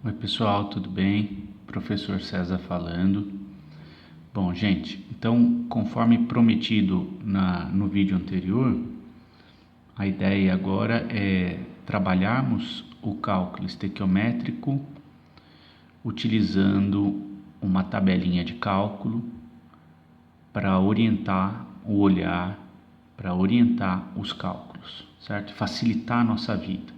Oi pessoal, tudo bem? Professor César falando. Bom, gente, então conforme prometido no vídeo anterior, a ideia agora é trabalharmos o cálculo estequiométrico utilizando uma tabelinha de cálculo para orientar o olhar, para orientar os cálculos, certo? Facilitar a nossa vida.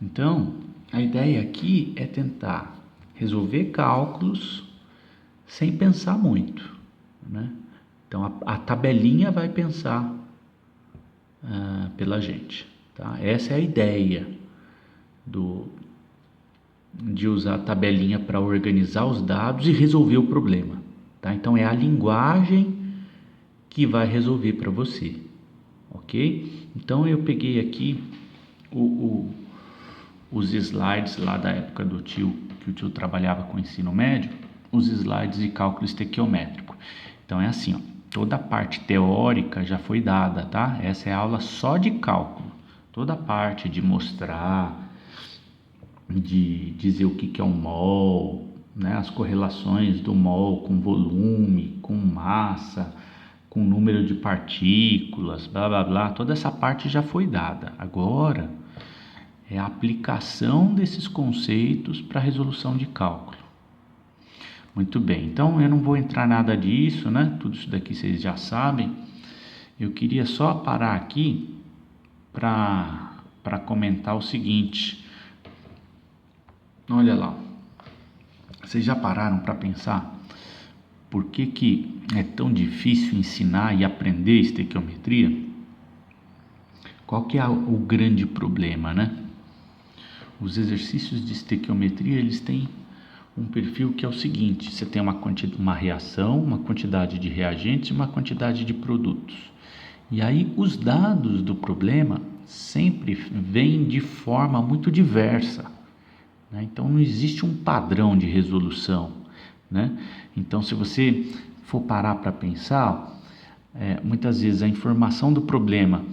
Então, a ideia aqui é tentar resolver cálculos sem pensar muito, né? Então, a tabelinha vai pensar pela gente, tá? Essa é a ideia de usar a tabelinha para organizar os dados e resolver o problema, tá? Então, é a linguagem que vai resolver para você, ok? Então, eu peguei aqui os slides lá da época do tio, que o tio trabalhava com ensino médio, os slides de cálculo estequiométrico. Então é assim, ó, toda a parte teórica já foi dada, tá? Essa é a aula só de cálculo. Toda a parte de mostrar, de dizer o que é um mol, né? As correlações do mol com volume, com massa, com número de partículas, blá blá blá, toda essa parte já foi dada. Agora é a aplicação desses conceitos para a resolução de cálculo. Muito bem, então eu não vou entrar nada disso, né? Tudo isso daqui vocês já sabem. Eu queria só parar aqui para comentar o seguinte. Olha lá, vocês já pararam para pensar por que é tão difícil ensinar e aprender estequiometria? Qual que é o grande problema, né? Os exercícios de estequiometria, eles têm um perfil que é o seguinte: você tem uma reação, uma quantidade de reagentes e uma quantidade de produtos. E aí os dados do problema sempre vêm de forma muito diversa, né? Então não existe um padrão de resolução, né? Então se você for parar para pensar, muitas vezes a informação do problema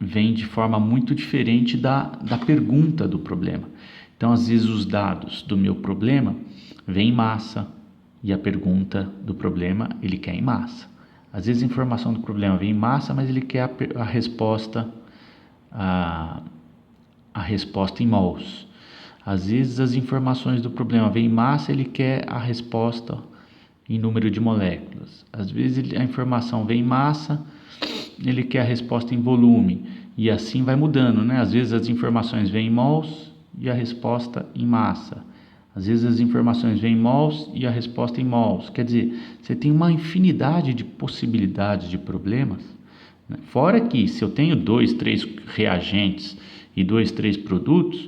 vem de forma muito diferente da pergunta do problema. Então, às vezes, os dados do meu problema vêm em massa e a pergunta do problema ele quer em massa. Às vezes, a informação do problema vem em massa, mas ele quer a resposta em mols. Às vezes, as informações do problema vêm em massa, ele quer a resposta em número de moléculas. Às vezes, a informação vem em massa, ele quer a resposta em volume, e assim vai mudando, né? Às vezes as informações vêm em mols e a resposta em massa. Às vezes as informações vêm em mols e a resposta em mols. Quer dizer, você tem uma infinidade de possibilidades de problemas, né? Fora que se eu tenho 2, 3 reagentes e 2, 3 produtos,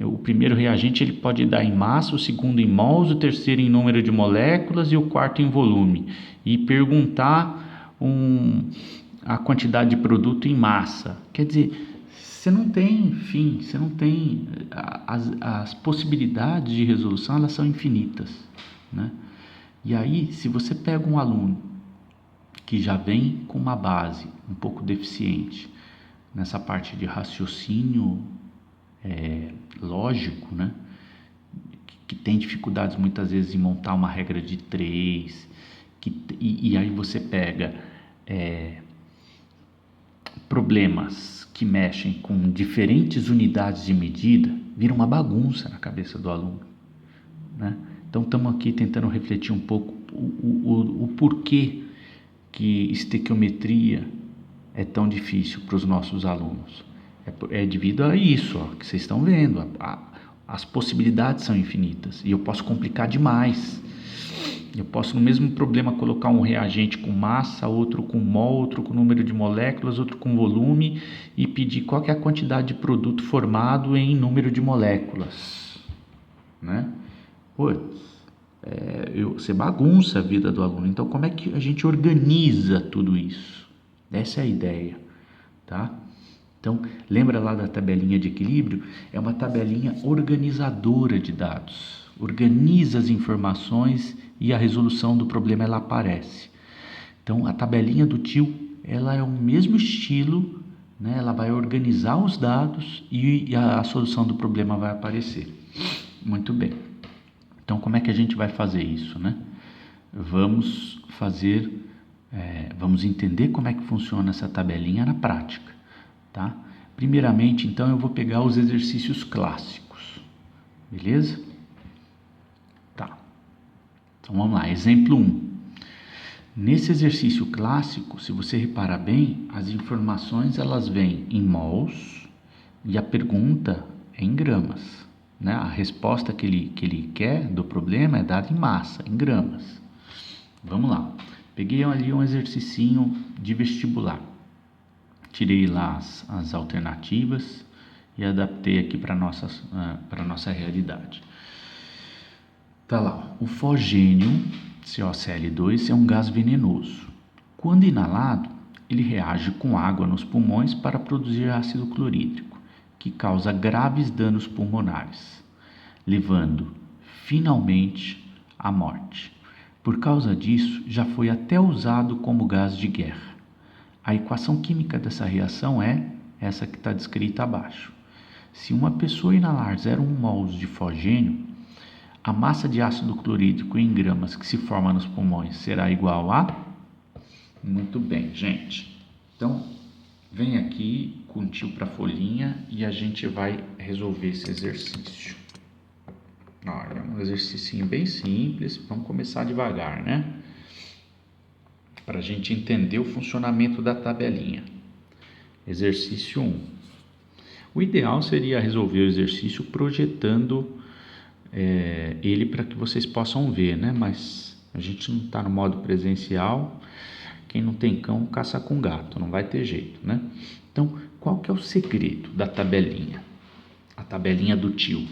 o primeiro reagente ele pode dar em massa, o segundo em mols, o terceiro em número de moléculas e o quarto em volume. E perguntar a quantidade de produto em massa. Quer dizer, você não tem fim, você não tem... As possibilidades de resolução, elas são infinitas, né? E aí, se você pega um aluno que já vem com uma base um pouco deficiente nessa parte de raciocínio lógico, né? Que tem dificuldades muitas vezes em montar uma regra de 3, e aí você pega problemas que mexem com diferentes unidades de medida, vira uma bagunça na cabeça do aluno, né? Então estamos aqui tentando refletir um pouco o porquê que estequiometria é tão difícil para os nossos alunos. É devido a isso, ó, que vocês estão vendo. As possibilidades são infinitas e eu posso complicar demais. Eu posso no mesmo problema colocar um reagente com massa, outro com mol, outro com número de moléculas, outro com volume e pedir qual que é a quantidade de produto formado em número de moléculas, né? Você bagunça a vida do aluno. Então como é que a gente organiza tudo isso? Essa é a ideia, tá? Então lembra lá da tabelinha de equilíbrio? É uma tabelinha organizadora de dados. Organiza as informações e a resolução do problema ela aparece. Então a tabelinha do tio, ela é o mesmo estilo, né? Ela vai organizar os dados e a solução do problema vai aparecer. Muito bem. Então, como é que a gente vai fazer isso, né? Vamos entender como é que funciona essa tabelinha na prática, tá? Primeiramente, então, eu vou pegar os exercícios clássicos, beleza? Tá. Então, vamos lá. Exemplo 1. Nesse exercício clássico, se você reparar bem, as informações elas vêm em mols e a pergunta é em gramas, né? A resposta que ele quer do problema é dada em massa, em gramas. Vamos lá. Peguei ali um exercicinho de vestibular. Tirei lá as alternativas e adaptei aqui para nossa realidade. Tá lá, o fogênio, COCl2, é um gás venenoso. Quando inalado, ele reage com água nos pulmões para produzir ácido clorídrico, que causa graves danos pulmonares, levando finalmente à morte. Por causa disso, já foi até usado como gás de guerra. A equação química dessa reação é essa que está descrita abaixo. Se uma pessoa inalar 0,1 mols de fogênio, a massa de ácido clorídrico em gramas que se forma nos pulmões será igual a... Muito bem, gente. Então, vem aqui com o tio para a folhinha e a gente vai resolver esse exercício. Olha, um exercício bem simples. Vamos começar devagar, né? Para a gente entender o funcionamento da tabelinha. Exercício 1. O ideal seria resolver o exercício projetando ele para que vocês possam ver, né? Mas a gente não está no modo presencial. Quem não tem cão, caça com gato. Não vai ter jeito, né? Então, qual que é o segredo da tabelinha? A tabelinha do tio.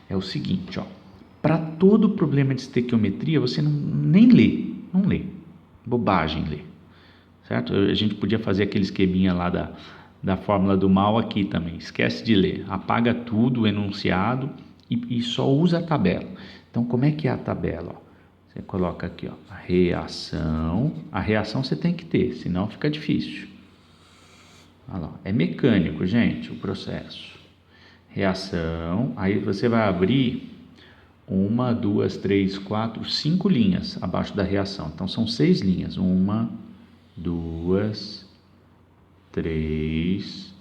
É o seguinte, ó. Para todo problema de estequiometria, você nem lê. Não lê. Bobagem ler, certo? A gente podia fazer aquele esqueminha lá da fórmula do mal aqui também. Esquece de ler, apaga tudo o enunciado e só usa a tabela. Então, como é que é a tabela? Ó, você coloca aqui, ó, a reação você tem que ter, senão fica difícil. Olha lá, é mecânico, gente, o processo. Reação, aí você vai abrir 1, 2, 3, 4, 5 linhas abaixo da reação. Então, são 6 linhas. 1, 2, 3,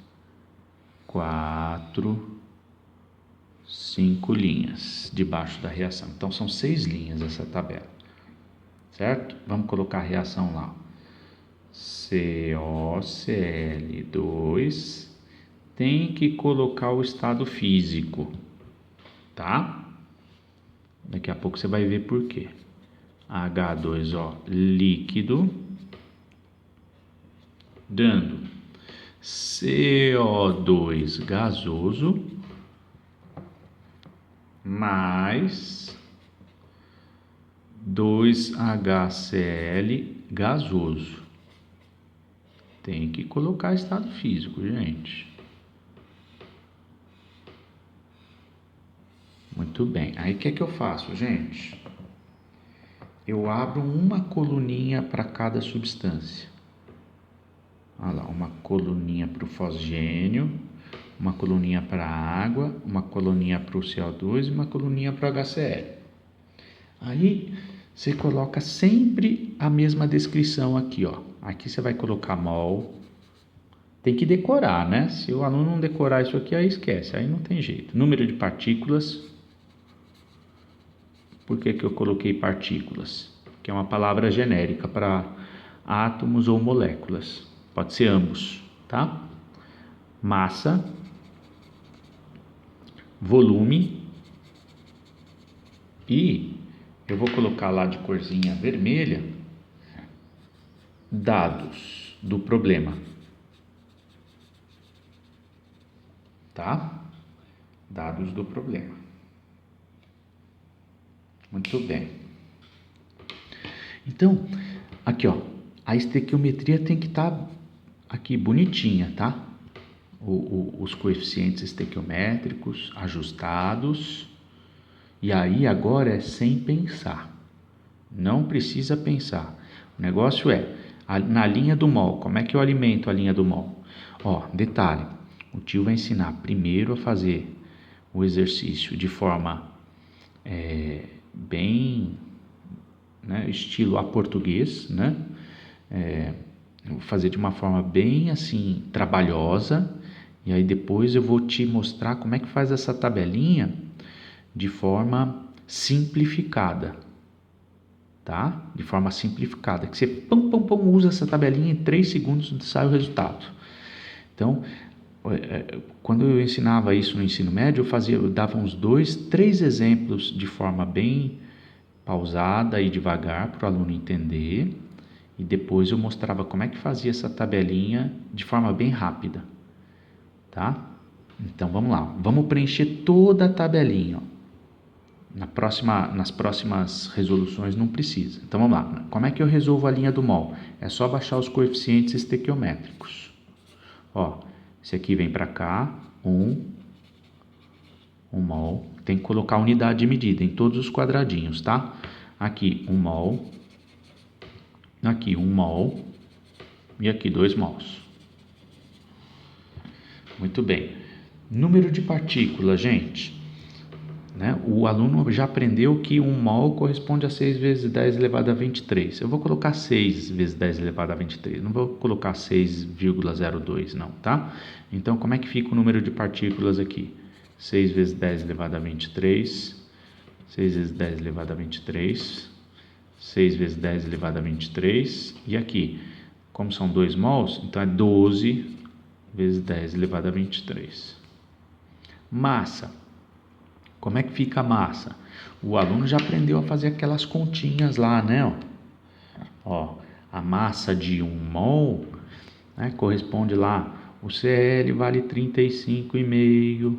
4, 5 linhas debaixo da reação. Então, são 6 linhas essa tabela. Certo? Vamos colocar a reação lá. COCl2 tem que colocar o estado físico. Tá? Daqui a pouco você vai ver por quê. H2O líquido, dando CO2 gasoso mais 2HCl gasoso. Tem que colocar estado físico, gente. Muito bem. Aí o que é que eu faço, gente? Eu abro uma coluninha para cada substância. Olha lá, uma coluninha para o fosgênio, uma coluninha para a água, uma coluninha para o CO2 e uma coluninha para o HCl. Aí você coloca sempre a mesma descrição aqui, ó. Aqui você vai colocar mol. Tem que decorar, né? Se o aluno não decorar isso aqui, aí esquece, aí não tem jeito. Número de partículas. Por que eu coloquei partículas? Que é uma palavra genérica para átomos ou moléculas. Pode ser ambos, tá? Massa, volume e eu vou colocar lá de corzinha vermelha dados do problema. Tá? Dados do problema. Muito bem. Então, aqui ó, a estequiometria tem que estar aqui bonitinha, tá? Os coeficientes estequiométricos ajustados. E aí agora é sem pensar. Não precisa pensar. O negócio é na linha do mol. Como é que eu alimento a linha do mol? Ó, detalhe. O tio vai ensinar primeiro a fazer o exercício de forma bem, né, estilo a português, né? Vou fazer de uma forma bem assim trabalhosa, e aí depois eu vou te mostrar como é que faz essa tabelinha de forma simplificada, tá? De forma simplificada, que você usa essa tabelinha, em 3 segundos sai o resultado. Então, quando eu ensinava isso no ensino médio, eu dava uns 2, 3 exemplos de forma bem pausada e devagar para o aluno entender, e depois eu mostrava como é que fazia essa tabelinha de forma bem rápida, tá? Então vamos lá, vamos preencher toda a tabelinha, ó. Nas próximas resoluções não precisa. Então vamos lá, como é que eu resolvo a linha do mol? É só baixar os coeficientes estequiométricos. Ó, esse aqui vem para cá, 1 mol, tem que colocar a unidade de medida em todos os quadradinhos, tá? Aqui 1 mol, aqui 1 mol e aqui 2 mols. Muito bem. Número de partículas, gente. Né? O aluno já aprendeu que 1 mol corresponde a 6 vezes 10 elevado a 23. Eu vou colocar 6 vezes 10 elevado a 23. Não vou colocar 6,02 não, tá? Então, como é que fica o número de partículas aqui? 6 vezes 10 elevado a 23. 6 vezes 10 elevado a 23. 6 vezes 10 elevado a 23. E aqui, como são 2 mols, então é 12 vezes 10 elevado a 23. Massa. Como é que fica a massa? O aluno já aprendeu a fazer aquelas continhas lá, né? Ó, a massa de 1 mol, né, corresponde lá, o Cl vale 35,5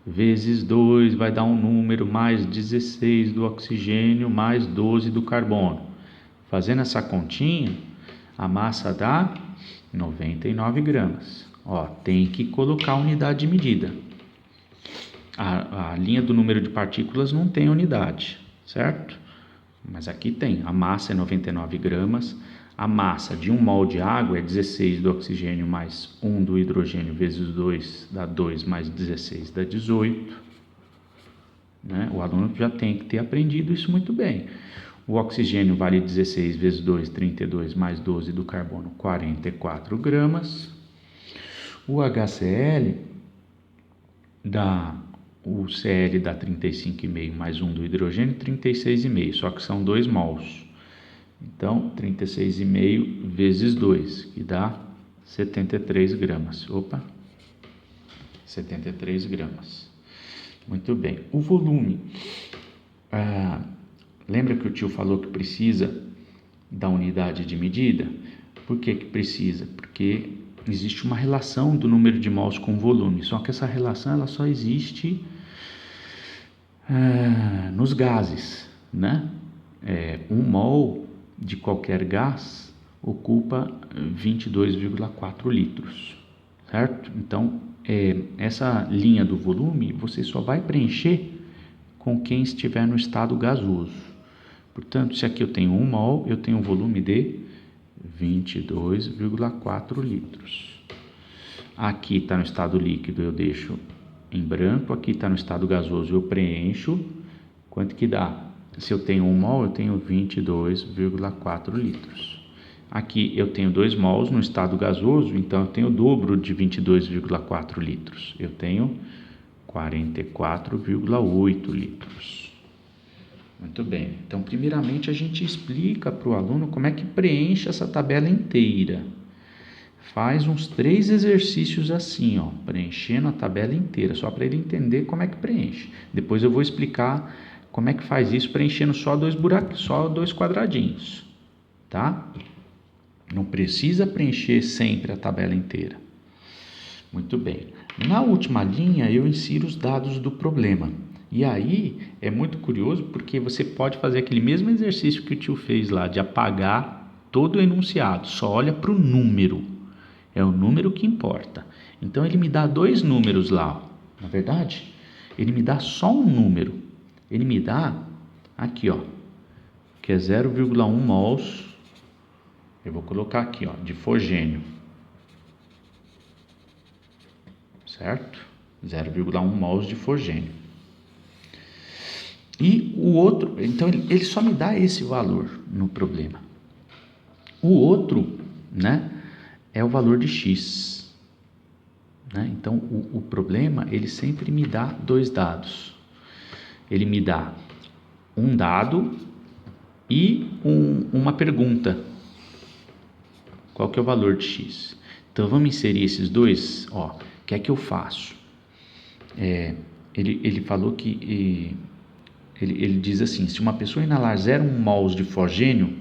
vezes 2 vai dar um número, mais 16 do oxigênio, mais 12 do carbono. Fazendo essa continha, a massa dá 99 gramas. Ó, tem que colocar a unidade de medida. A linha do número de partículas não tem unidade, certo? Mas aqui tem. A massa é 99 gramas. A massa de 1 mol de água é 16 do oxigênio mais 1 do hidrogênio vezes 2 dá 2 mais 16 dá 18. Né? O aluno já tem que ter aprendido isso muito bem. O oxigênio vale 16 vezes 2, 32 mais 12 do carbono, 44 gramas. O HCl dá... O Cl dá 35,5 mais 1 do hidrogênio, 36,5, só que são 2 mols. Então, 36,5 vezes 2, que dá 73 gramas. Opa, 73 gramas. Muito bem. O volume. Lembra que o tio falou que precisa da unidade de medida? Por que precisa? Porque existe uma relação do número de mols com o volume, só que essa relação ela só existe nos gases, né? 1 mol de qualquer gás ocupa 22,4 litros, certo? Então, essa linha do volume você só vai preencher com quem estiver no estado gasoso. Portanto, se aqui eu tenho 1 mol, eu tenho um volume de 22,4 litros. Aqui está no estado líquido, eu deixo em branco. Aqui está no estado gasoso, eu preencho. Quanto que dá? Se eu tenho 1 mol, eu tenho 22,4 litros. Aqui eu tenho 2 mols no estado gasoso, então eu tenho o dobro de 22,4 litros. Eu tenho 44,8 litros. Muito bem. Então, primeiramente, a gente explica para o aluno como é que preenche essa tabela inteira. Faz uns 3 exercícios assim, ó, preenchendo a tabela inteira, só para ele entender como é que preenche. Depois eu vou explicar como é que faz isso preenchendo só 2 buracos, só 2 quadradinhos, tá? Não precisa preencher sempre a tabela inteira. Muito bem. Na última linha, eu insiro os dados do problema. E aí, é muito curioso porque você pode fazer aquele mesmo exercício que o tio fez lá, de apagar todo o enunciado. Só olha para o número. É o número que importa. Então, ele me dá 2 números lá. Na verdade, ele me dá só um número. Ele me dá aqui, ó, que é 0,1 mols. Eu vou colocar aqui, ó, de fogênio. Certo? 0,1 mols de forgênio. E o outro, então ele só me dá esse valor no problema. O outro, né, é o valor de x. Né? Então o problema, ele sempre me dá dois dados. Ele me dá um dado e uma pergunta. Qual que é o valor de x? Então vamos inserir esses dois. Ó, o que é que eu faço? Ele falou que ele diz assim: se uma pessoa inalar 0,1 mols de fogênio,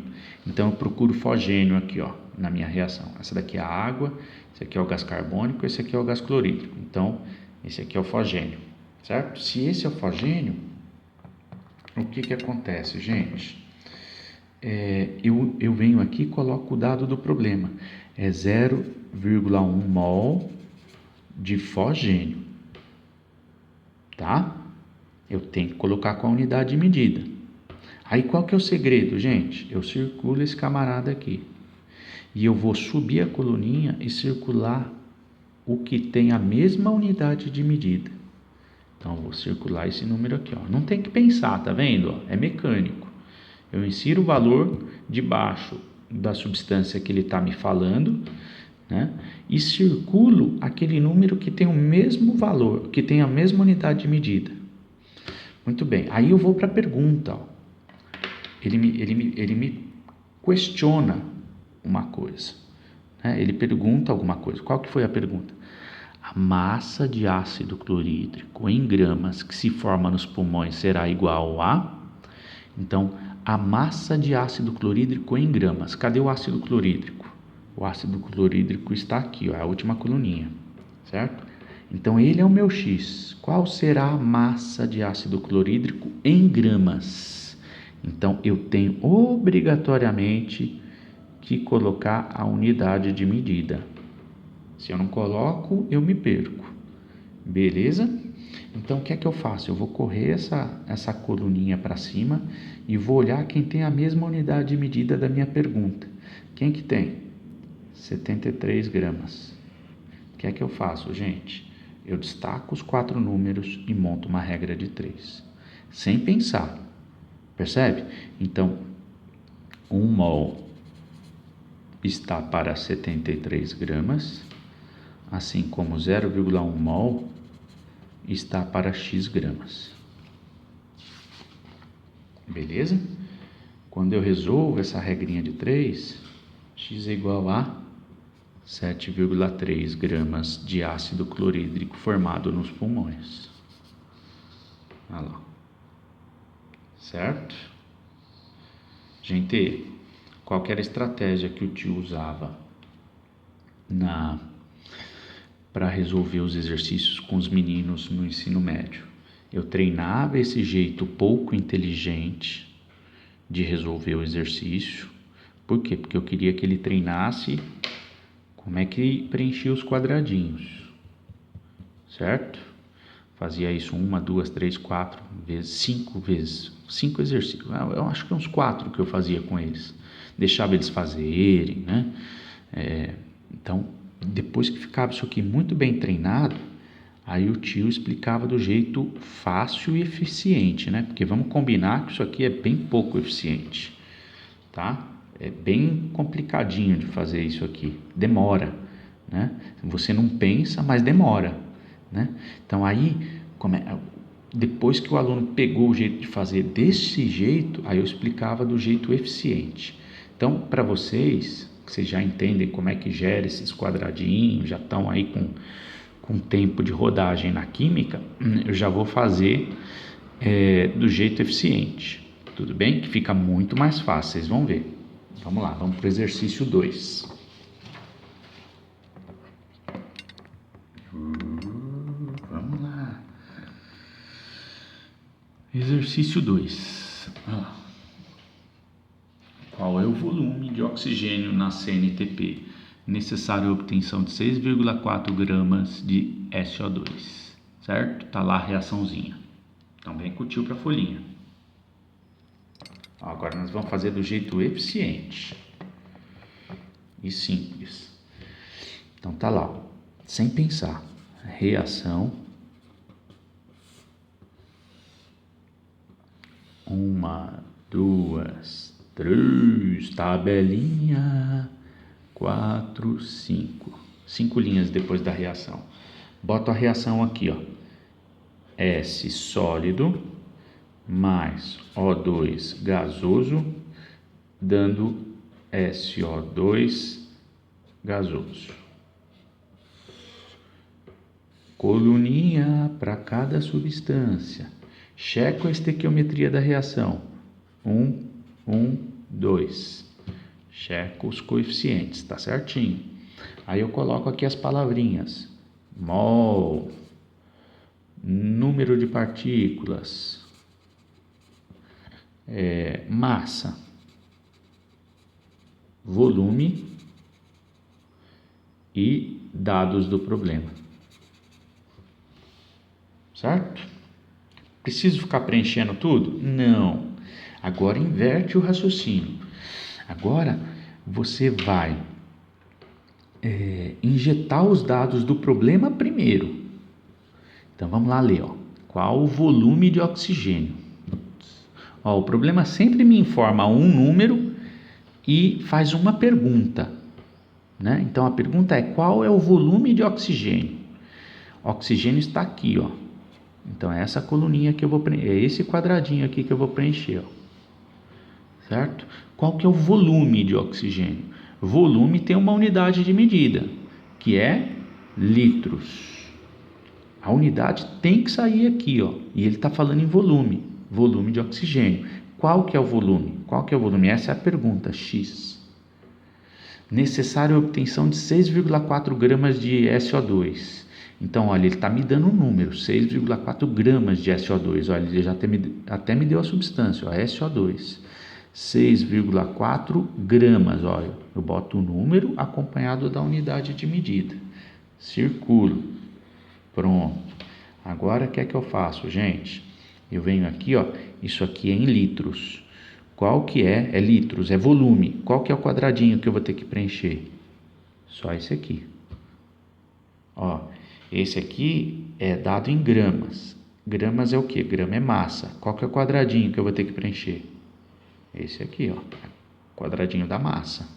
então eu procuro fogênio aqui, ó, na minha reação. Essa daqui é a água, esse aqui é o gás carbônico, esse aqui é o gás clorídrico. Então esse aqui é o fogênio, certo? Se esse é o fogênio, o que acontece, gente? Eu venho aqui e coloco o dado do problema. É 0,1 mol de fogênio, tá? Eu tenho que colocar com a unidade de medida. Aí qual que é o segredo, gente? Eu circulo esse camarada aqui. E eu vou subir a coluninha e circular o que tem a mesma unidade de medida. Então eu vou circular esse número aqui, ó. Não tem que pensar, tá vendo? É mecânico. Eu insiro o valor debaixo da substância que ele está me falando, né? E circulo aquele número que tem o mesmo valor, que tem a mesma unidade de medida. Muito bem, aí eu vou para a pergunta. Ó. Ele me questiona uma coisa. Né? Ele pergunta alguma coisa. Qual que foi a pergunta? A massa de ácido clorídrico em gramas que se forma nos pulmões será igual a... Então, a massa de ácido clorídrico em gramas. Cadê o ácido clorídrico? O ácido clorídrico está aqui, ó, é a última coluninha, certo? Então, ele é o meu X. Qual será a massa de ácido clorídrico em gramas? Então, eu tenho obrigatoriamente que colocar a unidade de medida. Se eu não coloco, eu me perco. Beleza? Então, o que é que eu faço? Eu vou correr essa coluninha para cima e vou olhar quem tem a mesma unidade de medida da minha pergunta. Quem que tem? 73 gramas. O que é que eu faço, gente? Eu destaco os 4 números e monto uma regra de 3. Sem pensar. Percebe? Então, 1 mol está para 73 gramas, assim como 0,1 mol está para x gramas. Beleza? Quando eu resolvo essa regrinha de 3, x é igual a 7,3 gramas de ácido clorídrico formado nos pulmões. Olha lá. Certo? Gente, qual era a estratégia que o tio usava para resolver os exercícios com os meninos no ensino médio? Eu treinava esse jeito pouco inteligente de resolver o exercício. Por quê? Porque eu queria que ele treinasse como é que preenchia os quadradinhos, certo? Fazia isso 1, 2, 3, 4 vezes, 5 vezes, 5 exercícios. Eu acho que uns 4 que eu fazia com eles. Deixava eles fazerem, né? Então, depois que ficava isso aqui muito bem treinado, aí o tio explicava do jeito fácil e eficiente, né? Porque vamos combinar que isso aqui é bem pouco eficiente, tá? É bem complicadinho de fazer isso aqui. Demora, né? Você não pensa, mas demora, né? Então aí, depois que o aluno pegou o jeito de fazer desse jeito, aí eu explicava do jeito eficiente. Então, para vocês, que vocês já entendem como é que gera esses quadradinhos, já estão aí com tempo de rodagem na química, eu já vou fazer do jeito eficiente, tudo bem? Que fica muito mais fácil, vocês vão ver. Vamos lá, vamos para o exercício 2. Vamos lá. Exercício 2. Qual é o volume de oxigênio na CNTP necessário à obtenção de 6,4 gramas de SO2? Certo? Tá lá a reaçãozinha. Então vem com o tio para a folhinha. Agora nós vamos fazer do jeito eficiente e simples. Então tá lá, sem pensar. Reação Uma, duas, três, tabelinha, 4, 5. 5 linhas depois da reação. Boto a reação aqui, ó. S sólido mais O2 gasoso, dando SO2 gasoso. Coluninha para cada substância. Checo a estequiometria da reação. 1, 2. Checo os coeficientes, tá certinho. Aí eu coloco aqui as palavrinhas. Mol, número de partículas, massa, volume e dados do problema. Certo? Preciso ficar preenchendo tudo? Não. Agora inverte o raciocínio. Agora você vai injetar os dados do problema primeiro. Então vamos lá ler, ó. Qual o volume de oxigênio? Ó, o problema sempre me informa um número e faz uma pergunta, né? Então a pergunta é: qual é o volume de oxigênio? O oxigênio está aqui, ó. Então é essa coluninha que eu vou preencher, é esse quadradinho aqui que eu vou preencher, ó. Certo? Qual que é o volume de oxigênio? Volume tem uma unidade de medida, que é litros. A unidade tem que sair aqui, ó. E ele está falando em volume, volume de oxigênio. Qual que é o volume? Qual que é o volume? Essa é a pergunta, X. Necessária a obtenção de 6,4 gramas de SO2. Então, olha, ele está me dando um número, 6,4 gramas de SO2. Olha, ele já até me deu a substância, ó, SO2. 6,4 gramas, olha, eu boto o número acompanhado da unidade de medida. Circulo. Pronto. Agora, o que é que eu faço, gente? Eu venho aqui, ó, isso aqui é em litros. Qual que é? É litros, é volume. Qual que é o quadradinho que eu vou ter que preencher? Só esse aqui. Ó, esse aqui é dado em gramas. Gramas é o quê? Grama é massa. Qual que é o quadradinho que eu vou ter que preencher? Esse aqui, ó, quadradinho da massa.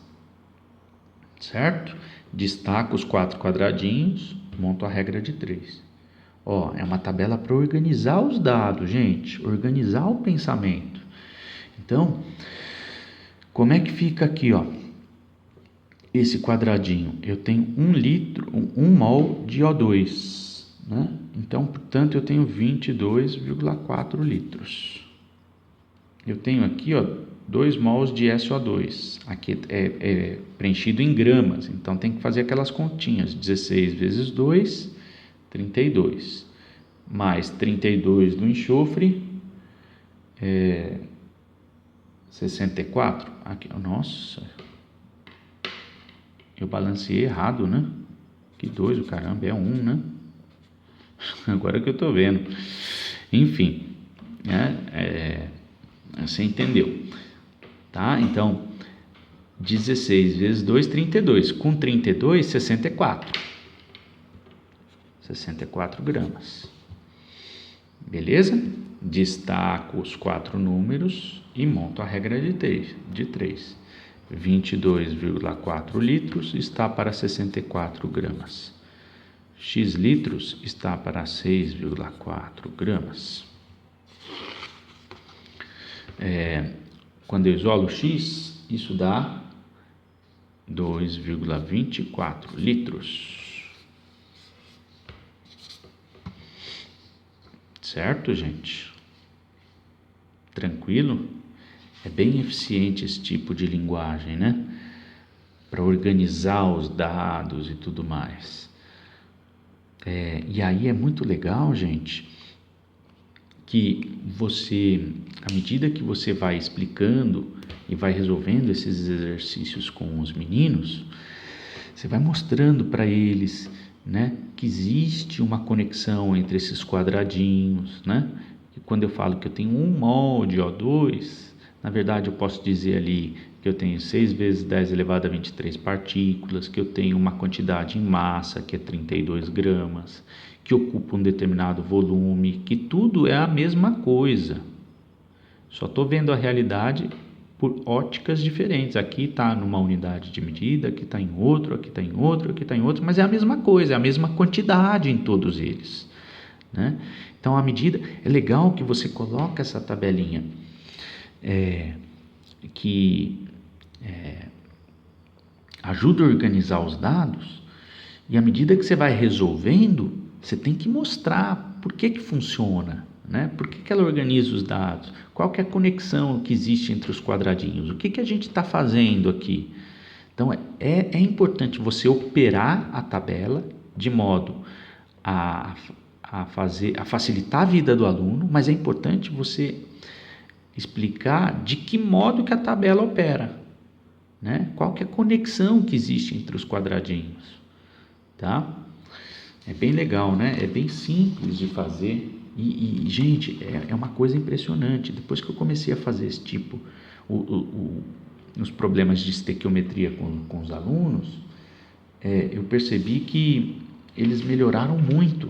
Certo? Destaco os 4 quadradinhos, monto a regra de 3. Ó, é uma tabela para organizar os dados, gente. Organizar o pensamento. Então, como é que fica aqui, ó? Esse quadradinho, eu tenho 1 litro, 1 mol de O2, né? Então, portanto, eu tenho 22,4 litros. Eu tenho aqui, ó, 2 mols de SO2. Aqui é preenchido em gramas, então tem que fazer aquelas continhas. 16 vezes 2, 32. Mais 32 do enxofre, 64. Aqui, nossa, eu balanceei errado, né? Que 2, o caramba, é 1, né? Agora que eu tô vendo. Enfim, você entendeu, tá? Então, 16 vezes 2, 32. Com 32, 64. 64 gramas. Beleza? Destaco os 4 números e monto a regra de 3. 22,4 litros está para 64 gramas. X litros está para 6,4 gramas. Quando eu isolo X, isso dá 2,24 litros. Certo, gente? Tranquilo? É bem eficiente esse tipo de linguagem, né? Para organizar os dados e tudo mais. E aí é muito legal, gente, que você, à medida que você vai explicando e vai resolvendo esses exercícios com os meninos, você vai mostrando para eles, né, que existe uma conexão entre esses quadradinhos, né? E quando eu falo que eu tenho 1 mol de O2, na verdade eu posso dizer ali que eu tenho 6 vezes 10 elevado a 23 partículas, que eu tenho uma quantidade em massa, que é 32 gramas, que ocupa um determinado volume, que tudo é a mesma coisa. Só estou vendo a realidade por óticas diferentes. Aqui está numa unidade de medida, aqui está em outro, aqui está em outro, aqui está em outro, mas é a mesma coisa, é a mesma quantidade em todos eles, né? Então, a medida, é legal que você coloca essa tabelinha que ajuda a organizar os dados, e à medida que você vai resolvendo, você tem que mostrar por que funciona, né? Por que ela organiza os dados, qual que é a conexão que existe entre os quadradinhos, o que a gente está fazendo aqui. Então, é importante você operar a tabela de modo a facilitar a vida do aluno, mas é importante você explicar de que modo que a tabela opera, né? Qual que é a conexão que existe entre os quadradinhos, tá? É bem legal, né? É bem simples de fazer e gente, é uma coisa impressionante. Depois que eu comecei a fazer esse tipo, os problemas de estequiometria com os alunos, eu percebi que eles melhoraram muito,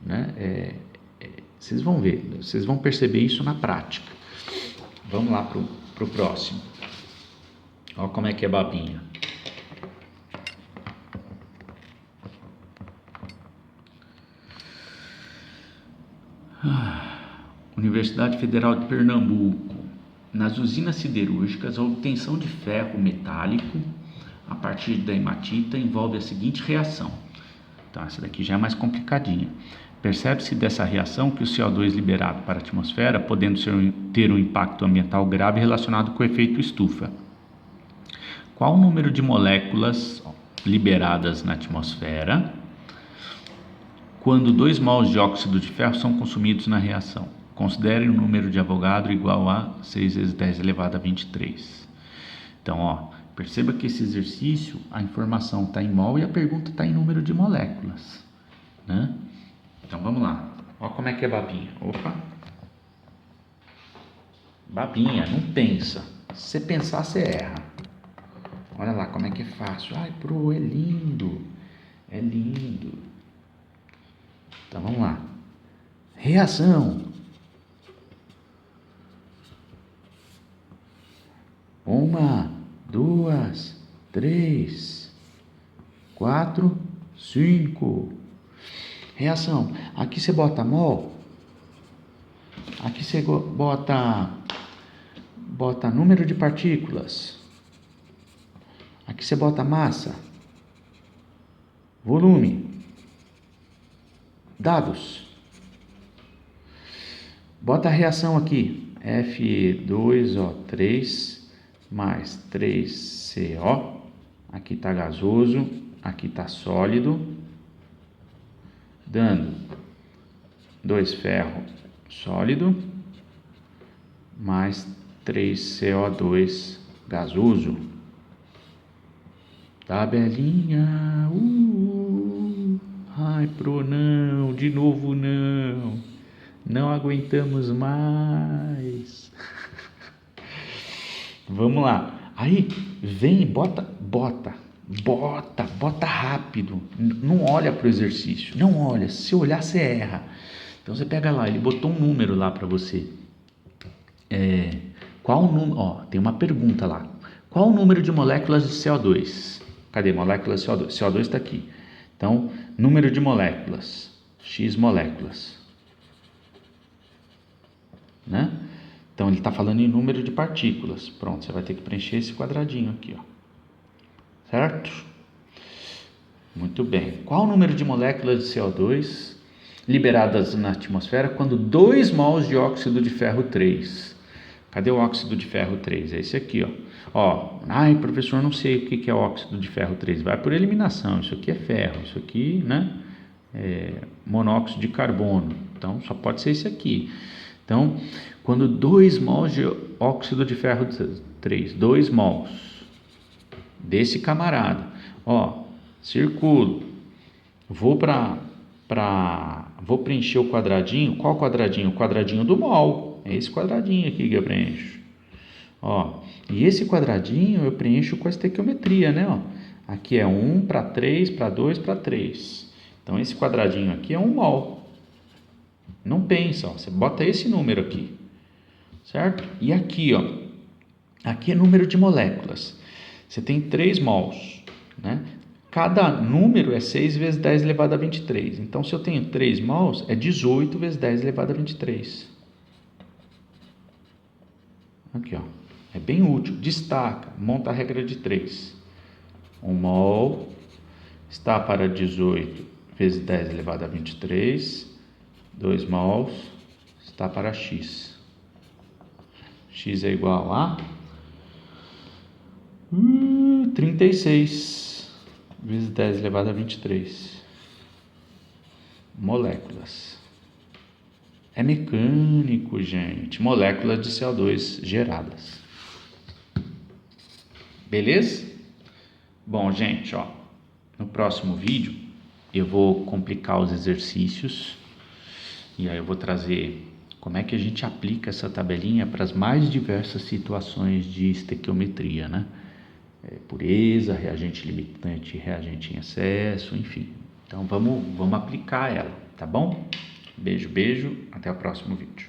né? Vocês vão ver, vocês vão perceber isso na prática. Vamos lá pro próximo. Olha como é que é babinha. Universidade Federal de Pernambuco. Nas usinas siderúrgicas, a obtenção de ferro metálico a partir da hematita envolve a seguinte reação. Então, essa daqui já é mais complicadinha. Percebe-se dessa reação que o CO2 liberado para a atmosfera, podendo ter um impacto ambiental grave relacionado com o efeito estufa. Qual o número de moléculas liberadas na atmosfera quando 2 mols de óxido de ferro são consumidos na reação? Considere o número de Avogadro igual a 6 vezes 10 elevado a 23. Então, perceba que esse exercício, a informação está em mol e a pergunta está em número de moléculas, né? Então, vamos lá. Olha como é que é babinha. Opa! Babinha, não pensa. Se você pensar, você erra. Olha lá como é que é fácil. Ai, é lindo. É lindo. Então, vamos lá. Reação. 1, 2, 3, 4, 5. Reação. Aqui você bota mol. Aqui você bota número de partículas. Aqui você bota massa. Volume. Dados. Bota a reação aqui. Fe2O3 mais 3CO. Aqui está gasoso. Aqui está sólido. Dando 2 ferro sólido mais 3CO2 gasoso. Tabelinha. Ai, não, de novo não. Não aguentamos mais. Vamos lá. Aí, vem, bota rápido. Não olha para o exercício. Não olha. Se olhar, você erra. Então, você pega lá. Ele botou um número lá para você. Qual o número? Tem uma pergunta lá. Qual o número de moléculas de CO2? Cadê moléculas de CO2? CO2 está aqui. Então, número de moléculas. X moléculas. Né? Então, ele está falando em número de partículas. Pronto, você vai ter que preencher esse quadradinho aqui, ó. Certo? Muito bem. Qual o número de moléculas de CO2 liberadas na atmosfera quando 2 mols de óxido de ferro 3? Cadê o óxido de ferro 3? É esse aqui, ó. Ai, professor, não sei o que é óxido de ferro 3. Vai por eliminação. Isso aqui é ferro. Isso aqui, né? É monóxido de carbono. Então, só pode ser esse aqui. Então, quando 2 mols de óxido de ferro 3, 2 mols desse camarada, circulo, vou preencher o quadradinho. Qual quadradinho? O quadradinho do mol. É esse quadradinho aqui que eu preencho. E esse quadradinho eu preencho com a estequiometria, né? Aqui é 1 para 3, para 2, para 3. Então, esse quadradinho aqui é 1 mol. Não pensa, você bota esse número aqui. certo? E aqui, ó, aqui é número de moléculas. Você tem 3 mols, né? Cada número é 6 vezes 10 elevado a 23. Então, se eu tenho 3 mols, é 18 vezes 10 elevado a 23. Aqui, ó. É bem útil. Destaca, monta a regra de 3. 1 mol está para 18 vezes 10 elevado a 23. 2 mols está para x. X é igual a 36 vezes 10 elevado a 23 moléculas. É mecânico, gente. Moléculas de CO2 geradas. Beleza? Bom, gente, ó, no próximo vídeo eu vou complicar os exercícios e aí eu vou trazer como é que a gente aplica essa tabelinha para as mais diversas situações de estequiometria, né? Pureza, reagente limitante, reagente em excesso, enfim. Então vamos aplicar ela, tá bom? Beijo, beijo, até o próximo vídeo.